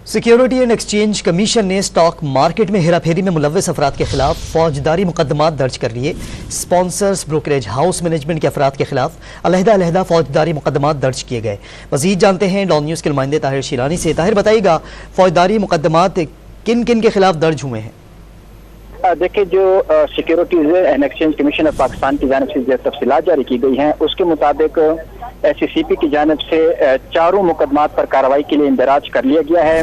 Security and exchange commission نے stock market میں ہیرا پھیری میں ملوث افراد کے خلاف فوجداری مقدمات درج کر لیے۔ اسپانسرز، بروکریج ہاؤس مینجمنٹ کے افراد کے خلاف علیحدہ فوجداری مقدمات درج کیے گئے۔ مزید جانتے ہیں ڈان نیوز کے نمائندے طاہر شیرانی سے۔ طاہر بتائیے گا فوجداری مقدمات کن کن کے خلاف درج ہوئے ہیں؟ دیکھیں، جو securities and exchange commission of Pakistan کی جانب سے جو تفصیلات جاری کی گئی ہیں اس کے مطابق ایس سی سی پی کی جانب سے چاروں مقدمات پر کارروائی کے لیے اندراج کر لیا گیا ہے،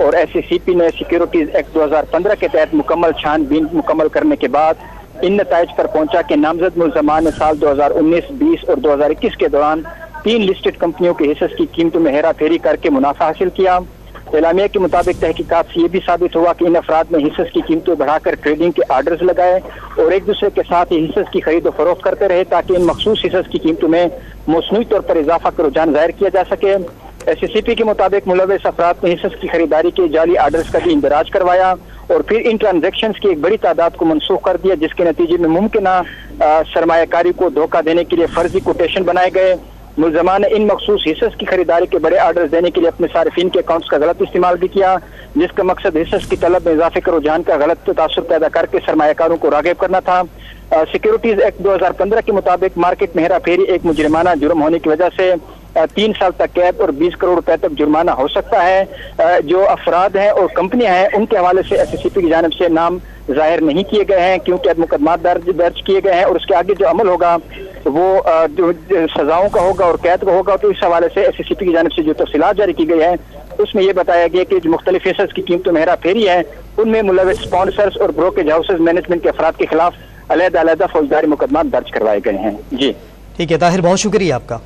اور ایس سی سی پی نے سیکیورٹیز ایکٹ 2015 کے تحت مکمل چھان بین مکمل کرنے کے بعد ان نتائج پر پہنچا کہ نامزد ملزمان نے سال 2019، 20 اور 2021 کے دوران 3 لسٹڈ کمپنیوں کے حصص کی قیمتوں میں ہیرا پھیری کر کے منافع حاصل کیا۔ اعلامیہ کے مطابق تحقیقات سے یہ بھی ثابت ہوا کہ ان افراد نے حصص کی قیمتیں بڑھا کر ٹریڈنگ کے آرڈرز لگائے اور ایک دوسرے کے ساتھ یہ حصص کی خرید و فروخت کرتے رہے تاکہ ان مخصوص حصص کی قیمتوں میں مصنوعی طور پر اضافہ کا رجحان ظاہر کیا جا سکے۔ ایس سی سی پی کے مطابق ملوث افراد نے حصص کی خریداری کے جعلی آرڈرز کا بھی اندراج کروایا اور پھر ان ٹرانزیکشنز کی ایک بڑی تعداد کو منسوخ کر دیا، جس کے نتیجے میں ممکنہ سرمایہ کاری کو دھوکہ دینے کے لیے فرضی کوٹیشن بنائے گئے۔ ملزمان نے ان مخصوص حصص کی خریداری کے بڑے آرڈرز دینے کے لیے اپنے صارفین کے اکاؤنٹس کا غلط استعمال بھی کیا، جس کا مقصد حصص کی طلب میں اضافے کا رجحان کا غلط تاثر پیدا کر کے سرمایہ کاروں کو راغب کرنا تھا۔ سیکیورٹیز ایکٹ 2015 کے مطابق مارکیٹ میں ہیرا پھیری ایک مجرمانہ جرم ہونے کی وجہ سے 3 سال تک قید اور 20 کروڑ روپے تک جرمانہ ہو سکتا ہے۔ جو افراد ہیں اور کمپنیاں ہیں ان کے حوالے سے ایس سی سی پی کی جانب سے نام ظاہر نہیں کیے گئے ہیں، کیونکہ مقدمات درج کیے گئے ہیں اور اس کے آگے جو عمل ہوگا وہ سزاؤں کا ہوگا اور قید کا ہوگا۔ تو اس حوالے سے ایس سی سی پی کی جانب سے جو تفصیلات جاری کی گئی ہیں اس میں یہ بتایا گیا کہ جو مختلف حصص کی قیمتوں میں ہیرا پھیری ہے ان میں ملوث اسپانسرز اور بروکریج ہاؤسز مینجمنٹ کے افراد کے خلاف علیحدہ فوجداری مقدمات درج کروائے گئے ہیں۔ جی ٹھیک ہے طاہر، بہت شکریہ آپ کا۔